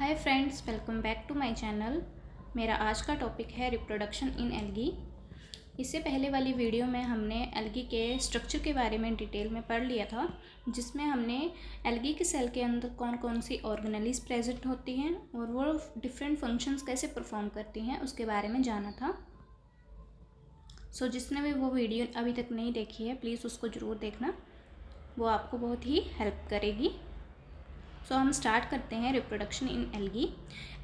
Hi friends, welcome back to my channel. मेरा आज का टॉपिक है रिप्रोडक्शन इन एल्गी। इससे पहले वाली वीडियो में हमने एल्गी के स्ट्रक्चर के बारे में डिटेल में पढ़ लिया था, जिसमें हमने एल्गी के सेल के अंदर कौन कौन सी ऑर्गेनेलीज प्रेजेंट होती हैं और वो डिफरेंट फंक्शंस कैसे परफॉर्म करती हैं उसके बारे में जाना था। जिसने भी वो वीडियो अभी तक नहीं देखी है, प्लीज़ उसको ज़रूर देखना, वो आपको बहुत ही हेल्प करेगी। हम स्टार्ट करते हैं reproduction in algae.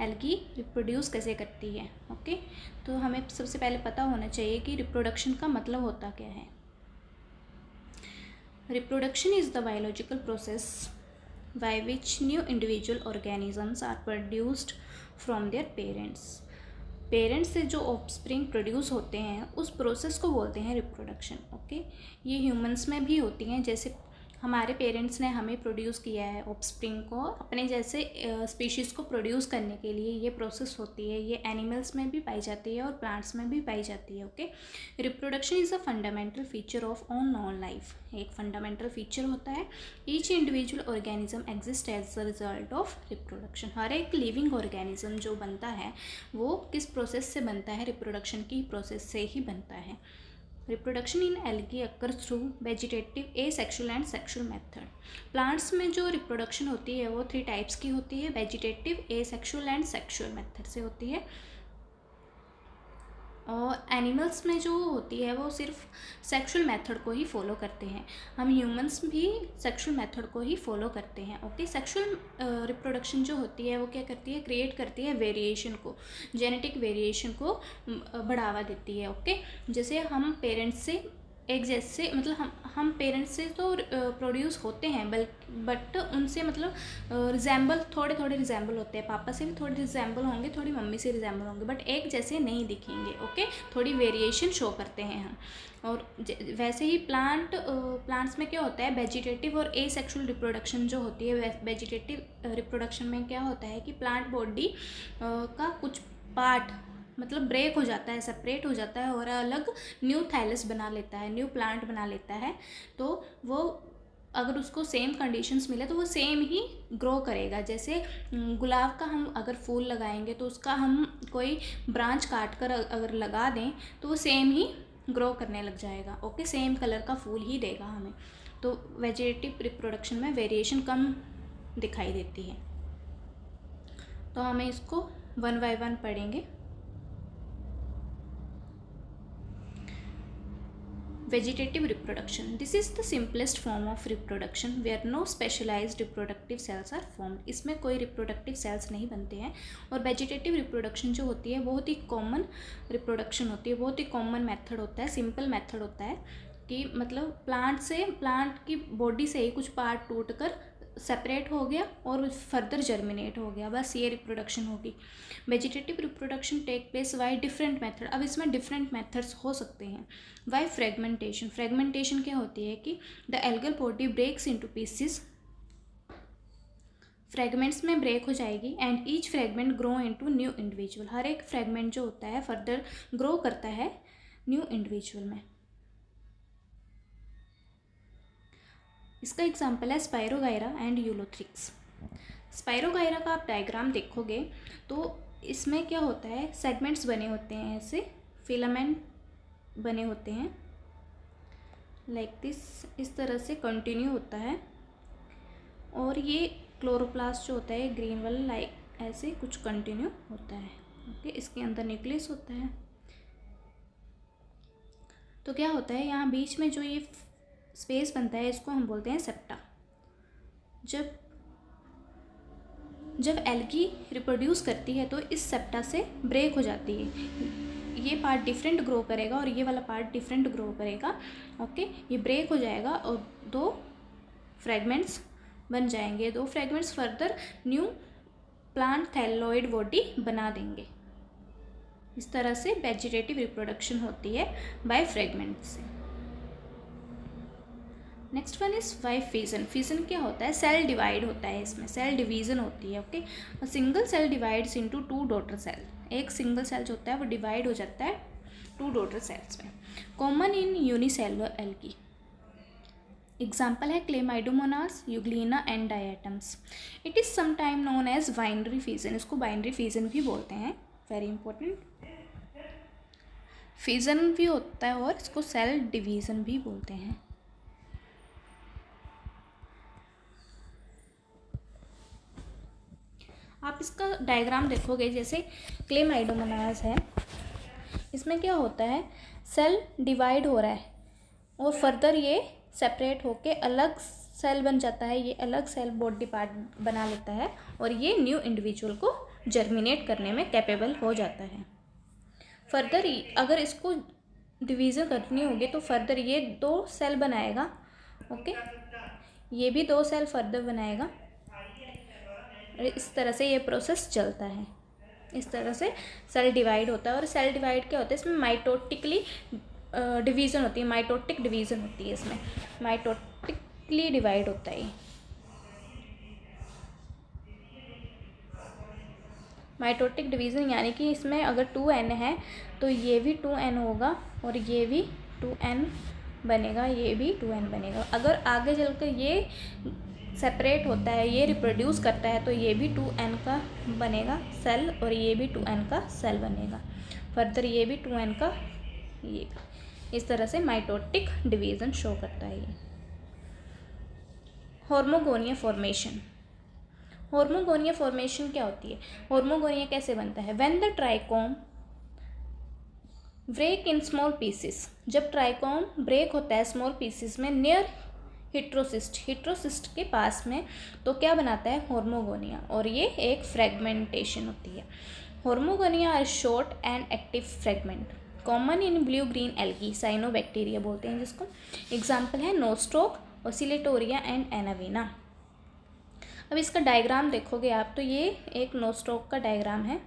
Algae reproduce कैसे करती है। ओके, तो हमें सबसे पहले पता होना चाहिए कि रिप्रोडक्शन का मतलब होता क्या है। Reproduction is the biological process by which new individual organisms are produced from their parents. Parents से जो ऑफस्प्रिंग प्रोड्यूस होते हैं उस प्रोसेस को बोलते हैं रिप्रोडक्शन। ओके, ये ह्यूमंस में भी होती हैं, जैसे हमारे पेरेंट्स ने हमें प्रोड्यूस किया है ऑफस्प्रिंग को अपने जैसे स्पीशीज़ को प्रोड्यूस करने के लिए। ये प्रोसेस होती है, ये एनिमल्स में भी पाई जाती है और प्लांट्स में भी पाई जाती है। Okay, reproduction is a fundamental feature of all non life. एक फंडामेंटल फीचर होता है। Each individual organism exist as the result of reproduction. हर एक लिविंग ऑर्गेनिज्म जो बनता है वो किस प्रोसेस से बनता है? रिप्रोडक्शन की प्रोसेस से ही बनता है। Reproduction in algae occurs through vegetative, asexual and sexual method. Plants में जो रिप्रोडक्शन होती है वो 3 टाइप्स की होती है, vegetative, asexual and sexual method से होती है। और एनिमल्स में जो होती है वो सिर्फ सेक्सुअल मेथड को ही फॉलो करते हैं। हम ह्यूमंस भी सेक्सुअल मेथड को ही फॉलो करते हैं। ओके, सेक्सुअल रिप्रोडक्शन जो होती है वो क्या करती है? क्रिएट करती है वेरिएशन को, जेनेटिक वेरिएशन को बढ़ावा देती है। ओके, जैसे हम पेरेंट्स से एक जैसे मतलब हम पेरेंट्स से तो प्रोड्यूस होते हैं, बट उनसे मतलब थोड़े रिजेंबल होते हैं। पापा से भी थोड़े रिजेंबल होंगे, थोड़ी मम्मी से रिजेंबल होंगे, बट एक जैसे नहीं दिखेंगे। ओके, थोड़ी वेरिएशन शो करते हैं हम। और वैसे ही प्लांट्स में क्या होता है? वेजिटेटिव और एसेक्सुअल रिप्रोडक्शन जो होती है। वेजिटेटिव रिप्रोडक्शन में क्या होता है कि प्लांट बॉडी का कुछ पार्ट मतलब ब्रेक हो जाता है, सेपरेट हो जाता है और अलग न्यू थाइलस बना लेता है, न्यू प्लांट बना लेता है। तो वो अगर उसको सेम कंडीशंस मिले तो वो सेम ही ग्रो करेगा। जैसे गुलाब का हम अगर फूल लगाएंगे तो उसका हम कोई ब्रांच काट कर अगर लगा दें तो वो सेम ही ग्रो करने लग जाएगा। ओके, सेम कलर का फूल ही देगा हमें। तो वेजिटेटिव रिप्रोडक्शन में वेरिएशन कम दिखाई देती है। तो हमें इसको 1 बाय 1 पढ़ेंगे। Vegetative reproduction. This is the simplest form of reproduction where no specialized reproductive cells are formed. इसमें कोई reproductive cells नहीं बनते हैं। और vegetative reproduction जो होती है बहुत ही कॉमन रिप्रोडक्शन होती है, बहुत ही कॉमन मेथड होता है, सिंपल मेथड होता है कि मतलब प्लांट की बॉडी से ही कुछ पार्ट टूट कर सेपरेट हो गया और फर्दर जर्मिनेट हो गया, बस ये रिप्रोडक्शन होगी। Vegetative reproduction take place by different method. अब इसमें डिफरेंट मेथड्स हो सकते हैं। By fragmentation. फ्रेगमेंटेशन क्या होती है कि the algal body breaks into pieces, fragments में ब्रेक हो जाएगी and each fragment grow into new individual. हर एक फ्रेगमेंट जो होता है फर्दर ग्रो करता है न्यू इंडिविजुअल में। इसका एग्जाम्पल है स्पायरोगायरा एंड यूलोथ्रिक्स। स्पायरोगायरा का आप डायग्राम देखोगे तो इसमें क्या होता है? सेगमेंट्स बने होते हैं, ऐसे फिलामेंट बने होते हैं लाइक दिस, इस तरह से कंटिन्यू होता है। और ये क्लोरोप्लास्ट जो होता है ग्रीन वाला, लाइक ऐसे कुछ कंटिन्यू होता है। ओके, इसके अंदर न्यूक्लियस होता है। तो क्या होता है यहाँ बीच में जो ये स्पेस बनता है इसको हम बोलते हैं सेप्टा। जब एल्गी रिप्रोड्यूस करती है तो इस सेप्टा से ब्रेक हो जाती है। ये पार्ट डिफरेंट ग्रो करेगा और ये वाला पार्ट डिफरेंट ग्रो करेगा। ओके, ये ब्रेक हो जाएगा और 2 फ्रेगमेंट्स बन जाएंगे। 2 fragments further new plant thalloid body बना देंगे। इस तरह से वेजिटेटिव रिप्रोडक्शन होती है बाय फ्रेगमेंट से। Next one is by fission. Fission क्या होता है? सेल डिवाइड होता है, इसमें सेल डिवीजन होती है। Okay, single cell divides into 2 daughter cell. एक सिंगल सेल जो होता है वो डिवाइड हो जाता है 2 डॉटर सेल्स में। Common in unicellular algae. Example है Chlamydomonas, Euglena and diatoms. It is sometime known as binary fission, इसको बाइनरी फिजन भी बोलते हैं, वेरी इंपॉर्टेंट। फिजन भी होता है और इसको सेल डिवीज़न भी बोलते हैं। आप इसका डायग्राम देखोगे, जैसे क्लेमाइडोमोनास है, इसमें क्या होता है, सेल डिवाइड हो रहा है और फर्दर ये सेपरेट होके अलग सेल बन जाता है, ये अलग सेल बॉडी पार्ट बना लेता है और ये न्यू इंडिविजुअल को जर्मिनेट करने में कैपेबल हो जाता है। फर्दर अगर इसको डिवीज़न करनी होगी तो फर्दर ये 2 सेल बनाएगा, ओके, ये भी 2 सेल फर्दर बनाएगा। इस तरह से ये प्रोसेस चलता है। इस तरह से सेल डिवाइड होता है। और सेल डिवाइड क्या होता है, इसमें माइटोटिकली डिवीज़न होती है, माइटोटिक डिवीज़न होती है, इसमें माइटोटिकली डिवाइड होता है। माइटोटिक डिवीज़न यानी कि इसमें अगर 2n है तो ये भी 2n होगा और ये भी 2n बनेगा, ये भी 2n बनेगा। अगर आगे चलकर ये सेपरेट होता है, ये रिप्रोड्यूस करता है, तो ये भी 2n का बनेगा सेल और ये भी 2n का सेल बनेगा। फर्दर ये भी 2n का, ये इस तरह से माइटोटिक डिवीज़न शो करता है ये। होर्मोगोनिया फॉर्मेशन। होर्मोगोनिया फॉर्मेशन क्या होती है, होर्मोगोनिया कैसे बनता है, when the trichome break in small pieces, जब ट्राइकोम ब्रेक होता है स्मॉल पीसेस में नियर हिट्रोसिस्ट के पास में, तो क्या बनाता है, होर्मोगोनिया, और ये एक फ्रेगमेंटेशन होती है। Hormogonia are short and active fragment, common in blue green algae, cyanobacteria बोलते हैं जिसको। एग्जाम्पल है नोस्टोक, ओसिलेटोरिया एंड एनाविना। अब इसका डायग्राम देखोगे आप तो ये एक नोस्टोक का डायग्राम है,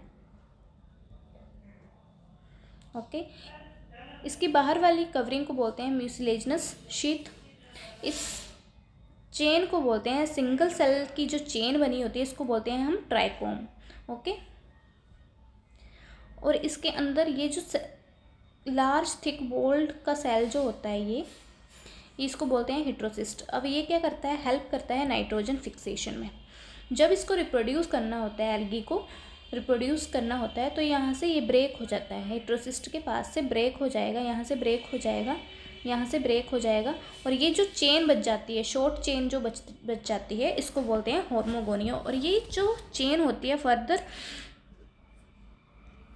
ओके। इसकी बाहर वाली कवरिंग को बोलते हैं म्यूसिलेजिनस शीथ। इस चेन को बोलते हैं, सिंगल सेल की जो चेन बनी होती है इसको बोलते हैं हम ट्राइकोम, ओके। और इसके अंदर ये जो लार्ज थिक बोल्ड का सेल जो होता है ये इसको बोलते हैं हिट्रोसिस्ट। अब ये क्या करता है, हेल्प करता है नाइट्रोजन फिक्सेशन में। जब इसको रिप्रोड्यूस करना होता है, एल्गी को रिप्रोड्यूस करना होता है, तो यहाँ से ये ब्रेक हो जाता है, हिट्रोसिस्ट के पास से ब्रेक हो जाएगा, यहाँ से ब्रेक हो जाएगा, यहाँ से ब्रेक हो जाएगा, और ये जो चेन बच जाती है, शॉर्ट चेन जो बच जाती है, इसको बोलते हैं होर्मोगोनिया। और ये जो चेन होती है फर्दर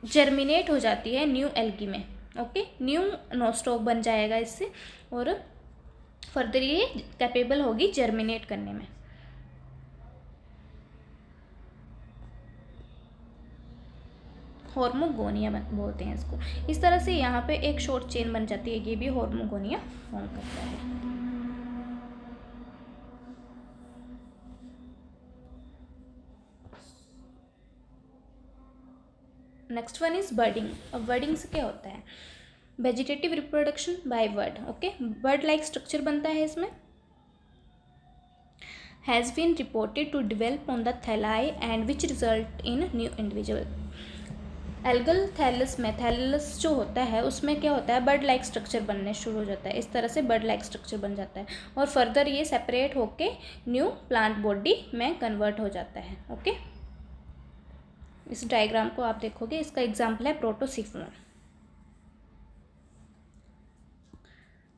जर्मिनेट हो जाती है न्यू एल्गी में, ओके, न्यू नोस्टॉक बन जाएगा इससे, और फर्दर ये कैपेबल होगी जर्मिनेट करने में। होर्मोगोनिया बोलते हैं इसको। इस तरह से यहाँ पे एक शॉर्ट चेन बन जाती है, ये भी होर्मोगोनिया फॉर्म करता है। Next one is budding. अब बर्डिंग से क्या होता है, vegetative reproduction by bud, okay. Bud like structure बनता है इसमें। Has been reported to develop on the thalli and which result in new individual. Algal thallus में, थैलस जो होता है उसमें क्या होता है, बर्ड लाइक स्ट्रक्चर बनने शुरू हो जाता है। इस तरह से बर्ड लाइक स्ट्रक्चर बन जाता है और फर्दर ये सेपरेट होके न्यू प्लांट बॉडी में कन्वर्ट हो जाता है, ओके। इस डायग्राम को आप देखोगे, इसका एग्जाम्पल है Protosiphon.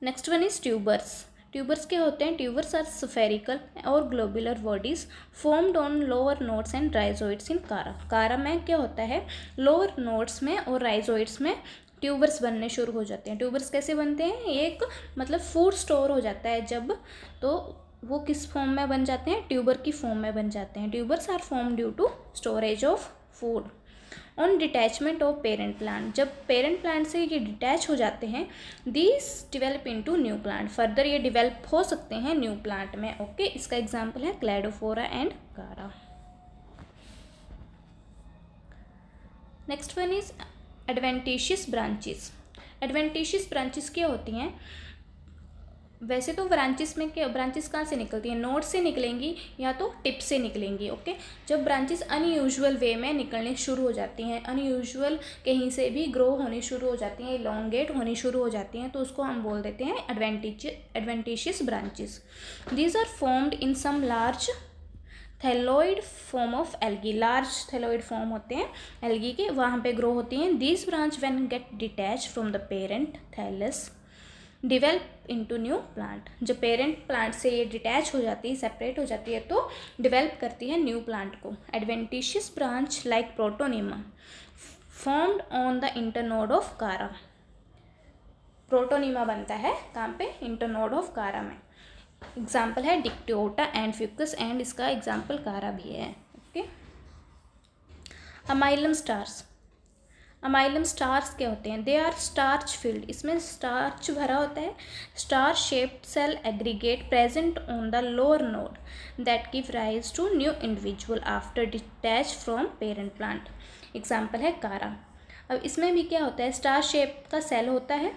Next one is tubers. Tubers क्या होते हैं, ट्यूबर्स आर स्फेरिकल और globular bodies formed on lower nodes and rhizoids in Chara. Chara में क्या होता है, लोअर नोड्स में और राइजोइड्स में ट्यूबर्स बनने शुरू हो जाते हैं। ट्यूबर्स कैसे बनते हैं, एक मतलब फूड स्टोर हो जाता है जब, तो वो किस फॉर्म में बन जाते हैं, ट्यूबर की फॉर्म में बन जाते हैं। Tubers are form due to storage of food on detachment of parent plant. जब पेरेंट प्लांट से ये डिटैच हो जाते हैं, these develop into new plant, further ये डिवेल्प हो सकते हैं न्यू प्लांट में, ओके। इसका एग्जांपल है Cladophora and Chara. Next one is adventitious branches. Adventitious branches क्या होती हैं, वैसे तो ब्रांचेस में क्या, ब्रांचेस कहाँ से निकलती हैं, नोड से निकलेंगी या तो टिप से निकलेंगी। ओके, जब ब्रांचेस अनयूजुअल वे में निकलने शुरू हो जाती हैं, अनयूजुअल कहीं से भी ग्रो होनी शुरू हो जाती हैं, इलोंगेट होनी शुरू हो जाती हैं, तो उसको हम बोल देते हैं adventitious branches. These are formed in some large thalloid form of algae, large thalloid form होते हैं एल्गी के, वहाँ पे ग्रो होती हैं। These branch when get detach from the parent thallus develop into new plant. जब पेरेंट प्लांट से ये डिटैच हो जाती है, सेपरेट हो जाती है, तो डिवेल्प करती है न्यू प्लांट को। Adventitious branch like protonema formed on the internode of कारा। प्रोटोनिमा बनता है कहाँ पे, इंटरनोड ऑफ कारा में। एग्जाम्पल है डिक्टियोटा एंड फ्यूकस, एंड इसका एग्जाम्पल कारा भी है। Okay, amylum stars. Amylum stars क्या होते हैं, दे आर स्टार्च फिल्ड, इसमें स्टार्च भरा होता है। Star shaped cell aggregate present on the lower node that give rise to new individual after detach from parent plant. Example है Chara. अब इसमें भी क्या होता है, स्टार शेप का सेल होता है,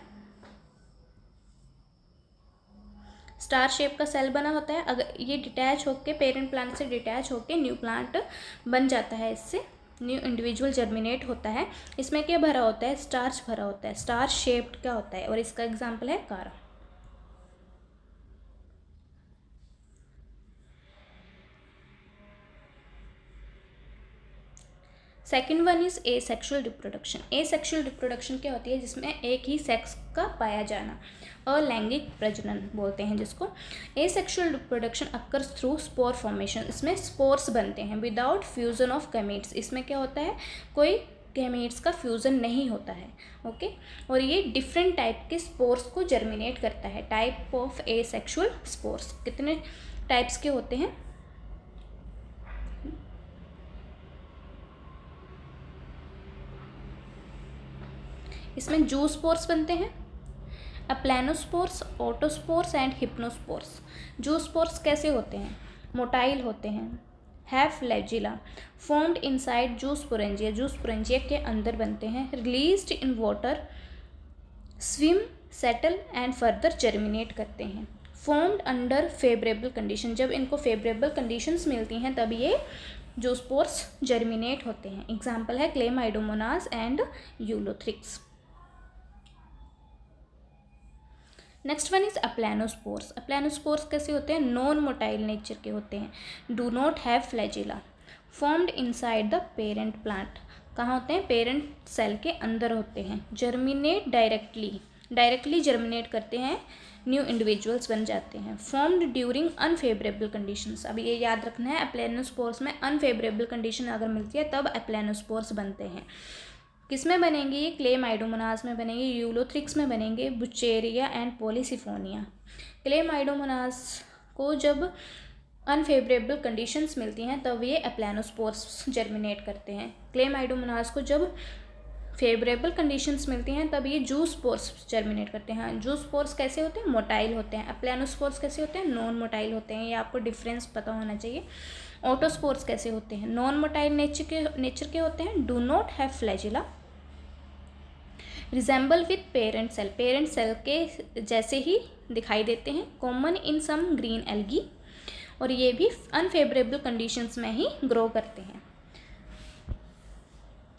स्टार शेप का सेल बना होता है। अगर ये डिटैच होके, पेरेंट प्लांट से डिटैच होके न्यू प्लांट बन जाता है, इससे न्यू इंडिविजुअल जर्मिनेट होता है। इसमें क्या भरा होता है, स्टार्च भरा होता है, स्टार शेप्ड का होता है, और इसका एग्जाम्पल है कारा। Second one is a sexual reproduction. A sexual reproduction क्या होती है, जिसमें एक ही सेक्स का पाया जाना, अलैंगिक प्रजनन बोलते हैं जिसको। A sexual reproduction occurs through spore formation, इसमें स्पोर्स बनते हैं विदाउट फ्यूजन ऑफ गैमेट्स। इसमें क्या होता है, कोई गैमेट्स का फ्यूजन नहीं होता है। ओके, और ये डिफरेंट टाइप के स्पोर्स को जर्मिनेट करता है। Type of A sexual spores कितने टाइप्स के होते हैं, इसमें जूस्पोर्स बनते हैं, अप्लैनोस्पोर्स, ऑटोस्पोर्स एंड हिप्नोस्पोर्स। जूस्पोर्स कैसे होते हैं, मोटाइल होते हैं, हैव फ्लैजिला, फॉर्म्ड इनसाइड जूस्पोरेंजिया, जूस्पोरेंजिया के अंदर बनते हैं, released in water, swim, settle and further germinate करते हैं। फॉर्म्ड अंडर फेवरेबल कंडीशन, जब इनको फेवरेबल कंडीशंस मिलती हैं तब ये जूस्पोर्स जर्मिनेट होते हैं। एग्जाम्पल है Chlamydomonas and Ulothrix. Next one is aplanospores. Aplanospores कैसे होते हैं, नॉन मोटाइल नेचर के होते हैं, do not have flagella, formed inside the parent plant, कहाँ होते हैं, पेरेंट सेल के अंदर होते हैं, जर्मिनेट डायरेक्टली जर्मिनेट करते हैं, न्यू इंडिविजुअल्स बन जाते हैं। फॉर्म्ड ड्यूरिंग अनफेवरेबल कंडीशंस, अब ये याद रखना है, अप्लैनोस्पोर्स में अनफेवरेबल कंडीशन अगर मिलती है तब अप्लैनोस्पोर्स बनते हैं। किस में बनेंगे ये, क्लेमाइडोमोनास में बनेंगे, यूलोथ्रिक्स में बनेंगे, बुचेरिया एंड पॉलीसिफोनिया। क्लेमाइडोमोनास को जब अनफेवरेबल कंडीशंस मिलती हैं तब ये अप्लैनोस्पोर्स जर्मिनेट करते हैं। क्लेमाइडोमोनास को जब फेवरेबल कंडीशंस मिलती हैं तब ये जूस्पोर्स जर्मिनेट करते हैं। जूस्पोर्स कैसे होते हैं, मोटाइल होते हैं। अप्लैनोस्पोर्स कैसे होते हैं, नॉन मोटाइल होते हैं। ये आपको डिफरेंस पता होना चाहिए। ऑटोस्पोर्स कैसे होते हैं, नॉन मोटाइल नेचर के होते हैं, do not have flagella, resemble with parent cell के जैसे ही दिखाई देते हैं, common in some green algae, और ये भी अनफेवरेबल कंडीशंस में ही ग्रो करते हैं।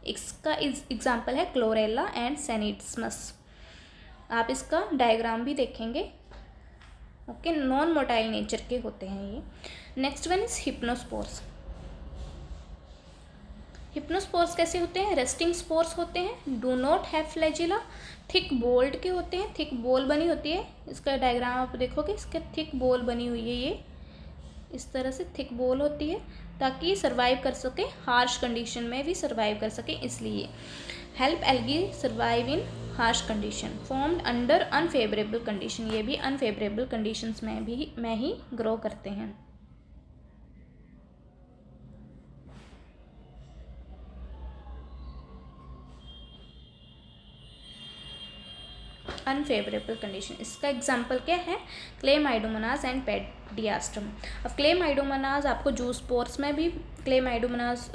इसका एग्जाम्पल है क्लोरेला एंड सेनिड्समस। आप इसका डायग्राम भी देखेंगे। ओके, नॉन मोटाइल नेचर के होते हैं ये। Next one is hypnospores. Hypnospores कैसे होते हैं, रेस्टिंग स्पोर्स होते हैं, do not have flagella, thick walled के होते हैं, थिक बोल बनी होती है। इसका डायग्राम आप देखोगे, इसके थिक बोल बनी हुई है, ये इस तरह से थिक बोल होती है ताकि सर्वाइव कर सके, हार्श कंडीशन में भी सर्वाइव कर सके, इसलिए help algae survive in harsh condition. Formed under unfavourable condition, ये भी अनफेवरेबल कंडीशंस में ही ग्रो करते हैं। अनफेवरेबल कंडीशन, इसका एग्जाम्पल क्या है, क्लेमाइडोमोनास एंड पेडियास्ट्रम। अब क्लेमाइडोमोनास आपको जूस्पोर्स में भी क्लेमाइडोमोनास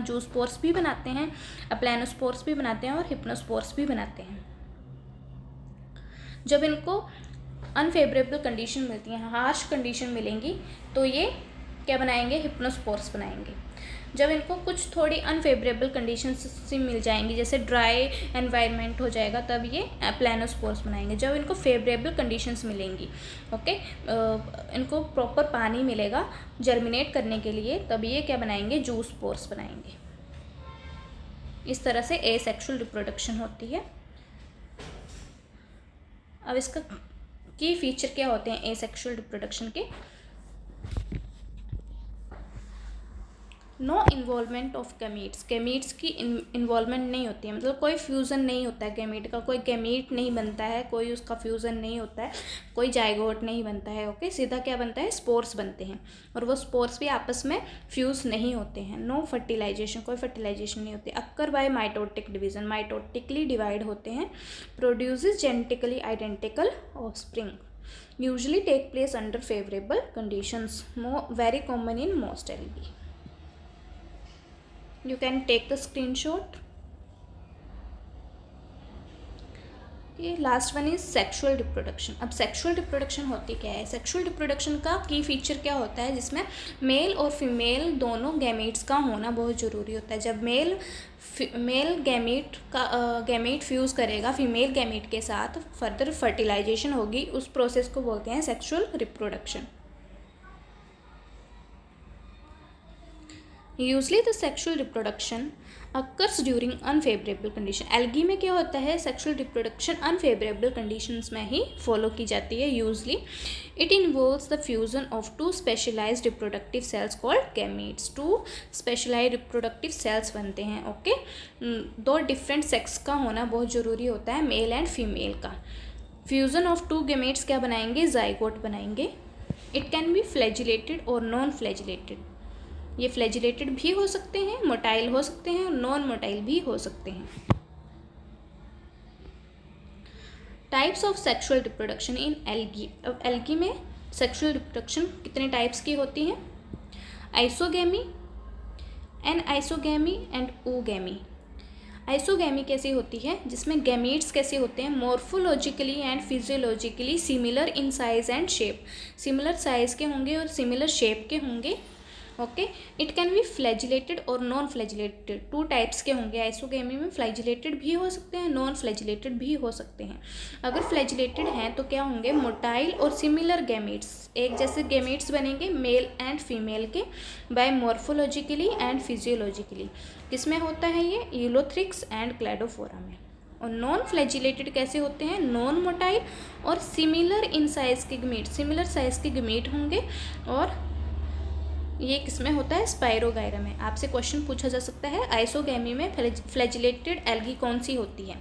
जूस्पोर्स भी बनाते हैं, अप्लैनोस्पोर्स भी बनाते हैं और हिप्नोस्पोर्स भी बनाते हैं। जब इनको अनफेवरेबल कंडीशन मिलती हैं, हार्श कंडीशन मिलेंगी, तो ये क्या बनाएंगे, हिप्नोस्पोर्स बनाएंगे। जब इनको कुछ थोड़ी अनफेवरेबल कंडीशंस से मिल जाएंगी, जैसे ड्राई एनवायरनमेंट हो जाएगा, तब ये प्लानोस्पोर्स बनाएंगे। जब इनको फेवरेबल कंडीशंस मिलेंगी, ओके, इनको प्रॉपर पानी मिलेगा जर्मिनेट करने के लिए, तब ये क्या बनाएंगे, जूस्पोर्स बनाएंगे। इस तरह से एसेक्सुअल रिप्रोडक्शन होती है। अब इसका की फीचर क्या होते हैं एसेक्सुअल रिप्रोडक्शन के? No involvement of gametes, gametes की इन्वॉल्वमेंट नहीं होती है, मतलब कोई फ्यूज़न नहीं होता है गैमीट का, कोई गैमीट नहीं बनता है, कोई उसका फ्यूज़न नहीं होता है, कोई जाइगोट नहीं बनता है, ओके। सीधा क्या बनता है, स्पोर्स बनते हैं, और वो स्पोर्स भी आपस में फ्यूज़ नहीं होते हैं। नो फर्टिलाइजेशन, कोई फर्टिलाइजेशन नहीं होती। Occur by mitotic division, mitotically divide होते हैं। Produces genetically identical offspring, usually take place under favourable conditions, very common in most algae. You can take the screenshot. ये last one is sexual reproduction. अब sexual reproduction होती क्या है? Sexual reproduction का की feature क्या होता है, जिसमें मेल और फीमेल दोनों गैमेट्स का होना बहुत ज़रूरी होता है। जब मेल गैमेट फ्यूज़ करेगा फीमेल गैमेट के साथ, फर्दर फर्टिलाइजेशन होगी, उस प्रोसेस को बोलते हैं sexual reproduction. Usually the sexual reproduction occurs during unfavourable condition. Algae में क्या होता है, सेक्सुअल रिप्रोडक्शन अनफेवरेबल कंडीशंस में ही फॉलो की जाती है usually. It involves the fusion of two specialised reproductive cells called gametes. Two specialised reproductive cells बनते हैं, ओके। दो डिफरेंट सेक्स का होना बहुत ज़रूरी होता है, मेल एंड फीमेल का। फ्यूजन ऑफ टू गैमेट्स क्या बनाएंगे, जाइगोट बनाएंगे। इट कैन बी फ्लैजिलेटेड और नॉन फ्लैजिलेटेड। ये फ्लैजिलेटेड भी हो सकते हैं, मोटाइल हो सकते हैं, और नॉन मोटाइल भी हो सकते हैं। Types of sexual reproduction in algae. अब एल्गी में सेक्सुअल रिप्रोडक्शन कितने टाइप्स की होती हैं? Isogamy, anisogamy and oogamy. Isogamy कैसी होती है, जिसमें गैमीट्स कैसे होते हैं, morphologically and physiologically similar in size and shape. Similar size के होंगे और सिमिलर शेप के होंगे, okay. It can be flagellated और नॉन फ्लैजिलेटेड। टू टाइप्स के होंगे आइसोगैमी में, फ्लैजिलेटेड भी हो सकते हैं, नॉन फ्लैजिलेटेड भी हो सकते हैं। अगर फ्लैजिलेटेड हैं तो क्या होंगे, मोटाइल और सिमिलर गैमीट्स, एक जैसे गैमीट्स बनेंगे मेल एंड फीमेल के, बाय मॉर्फोलॉजिकली एंड फिजियोलॉजिकली। किसमें होता है ये, यूलोथ्रिक्स एंड क्लैडोफोरा में। और नॉन फ्लैजिलेटेड कैसे होते हैं, नॉन मोटाइल और सिमिलर इन साइज के गैमीट, सिमिलर साइज के गैमीट होंगे, और ये किसमें होता है, स्पाइरोगाइरा में। आपसे क्वेश्चन पूछा जा सकता है आइसोगैमी में फ्लैजिलेटेड एल्गी कौन सी होती है?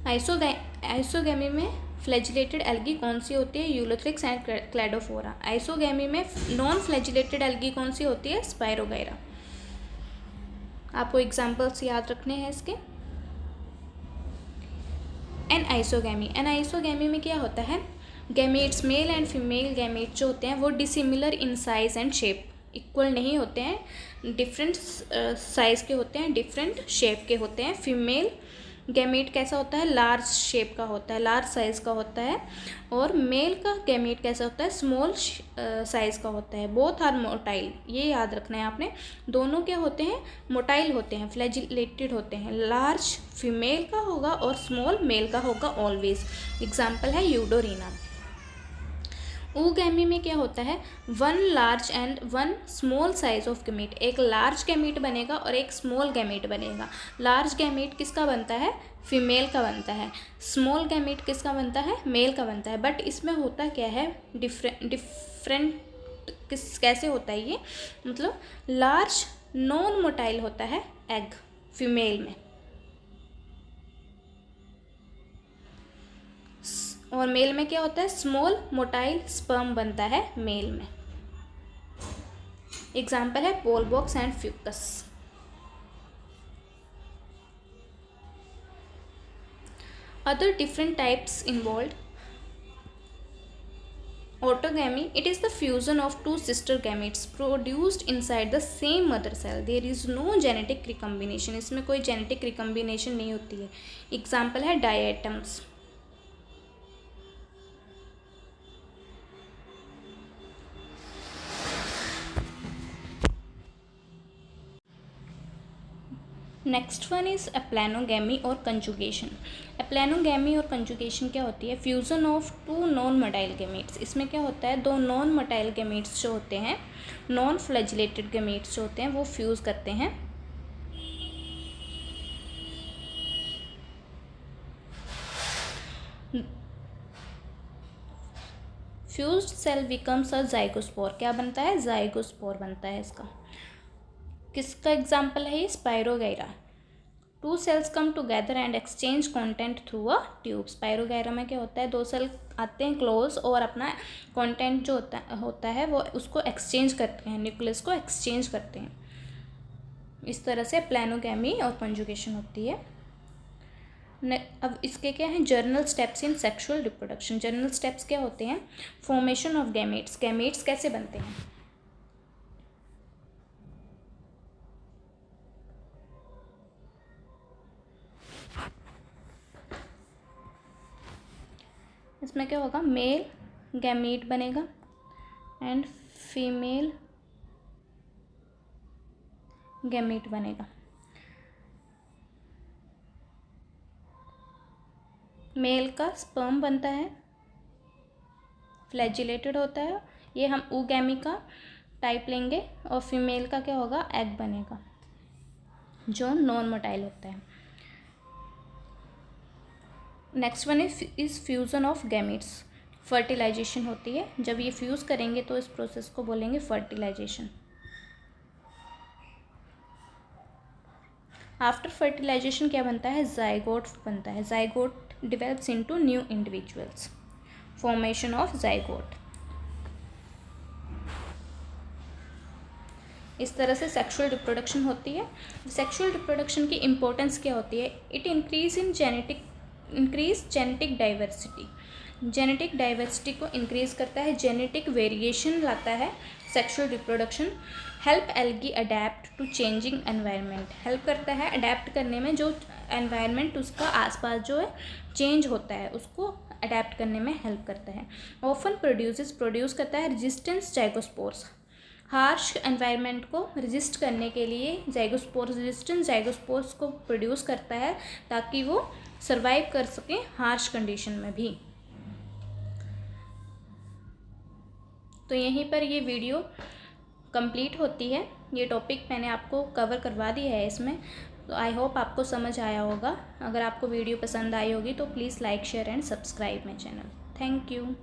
आइसोगैमी में फ्लैजिलेटेड एल्गी कौन सी होती है, यूलोथ्रिक्स एंड क्लैडोफोरा। आइसोगैमी में नॉन फ्लैजिलेटेड एल्गी कौन सी होती है, स्पाइरोगाइरा। आपको एग्जाम्पल्स याद रखने हैं इसके। एनआइसोगैमी में क्या होता है, gametes male and female gamete जो होते हैं वो dissimilar in size and shape, equal नहीं होते हैं, डिफरेंट साइज़ के होते हैं, डिफरेंट शेप के होते हैं। फीमेल गैमेट कैसा होता है, लार्ज शेप का होता है, लार्ज साइज़ का होता है, और मेल का गैमेट कैसा होता है, स्मॉल साइज़ का होता है। बोथ आर मोटाइल, ये याद रखना है आपने। दोनों क्या होते हैं, मोटाइल होते हैं, फ्लैजिलेटेड होते हैं। लार्ज फीमेल का होगा और स्मॉल मेल का होगा ऑलवेज। एग्जाम्पल है यूडोरिना। ooगैमी में क्या होता है, one large and one small size of gamete. एक लार्ज गैमेट बनेगा और एक स्मॉल गैमेट बनेगा। लार्ज गैमेट किसका बनता है, फीमेल का बनता है। स्मॉल गैमेट किसका बनता है, मेल का बनता है। बट इसमें होता क्या है, डिफरेंट कैसे होता है ये, मतलब लार्ज नॉन मोटाइल होता है एग फीमेल में, और मेल में क्या होता है, स्मॉल मोटाइल स्पर्म बनता है मेल में। एग्जाम्पल है Volvox and Fucus. Other different types involve autogamy. It is the fusion of two sister gametes produced inside the same mother cell. There is no genetic recombination. इसमें कोई genetic recombination नहीं होती है। Example है diatoms. Next one is aplanogamy और conjugation. Aplanogamy और conjugation क्या होती है? Fusion of two non motile gametes. इसमें क्या होता है, दो नॉन मोटाइल गैमीट्स जो होते हैं, नॉन फ्लैजिलेटेड गैमीट्स जो होते हैं, वो फ्यूज़ करते हैं। Fused cell becomes a zygospore. क्या बनता है? जाइगोस्पोर बनता है इसका। किसका एग्जाम्पल है ये? Spirogyra. Two cells come together and exchange content through a tube. Spirogyra में क्या होता है, दो सेल आते हैं क्लोज और अपना कंटेंट जो होता है वो उसको एक्सचेंज करते हैं, न्यूक्लियस को एक्सचेंज करते हैं। इस तरह से प्लेनोगैमी और कंजुगेशन होती है। अब इसके क्या हैं journal steps in sexual reproduction. Journal steps क्या होते हैं? Formation of gametes. गैमेट्स कैसे बनते हैं? इसमें क्या होगा? मेल गैमीट बनेगा एंड फीमेल गैमीट बनेगा। मेल का स्पर्म बनता है, फ्लैजिलेटेड होता है, ये हम oogammy का टाइप लेंगे, और फीमेल का क्या होगा? एग बनेगा जो नॉन मोटाइल होता है। Next one is fusion of gametes. Fertilisation होती है, जब ये फ्यूज़ करेंगे तो इस प्रोसेस को बोलेंगे फर्टिलाइजेशन। आफ्टर फर्टिलाइजेशन क्या बनता है? जाइगोट बनता है। Zygote develops into new individuals. Formation of zygote. इस तरह से सेक्सुअल रिप्रोडक्शन होती है। सेक्सुअल रिप्रोडक्शन की इम्पोर्टेंस क्या होती है? It increase genetic diversity. Genetic diversity को इंक्रीज करता है, जेनेटिक वेरिएशन लाता है sexual reproduction. Help algae adapt to changing environment. Help करता है अडेप्ट करने में, जो एनवायरनमेंट उसका आसपास जो है चेंज होता है उसको अडेप्ट करने में हेल्प करता है। ऑफन प्रोड्यूस करता है रेजिस्टेंस जाइगोस्पोर्स। हार्श एनवायरनमेंट को रेजिस्ट करने के लिए रेजिस्टेंस जाइगोस्पोर्स को प्रोड्यूस करता है ताकि वो सर्वाइव कर सकें हार्श कंडीशन में भी। तो यहीं पर ये वीडियो कंप्लीट होती है। ये टॉपिक मैंने आपको कवर करवा दिया है इसमें, तो आई होप आपको समझ आया होगा। अगर आपको वीडियो पसंद आई होगी तो please like share and subscribe my channel. Thank you.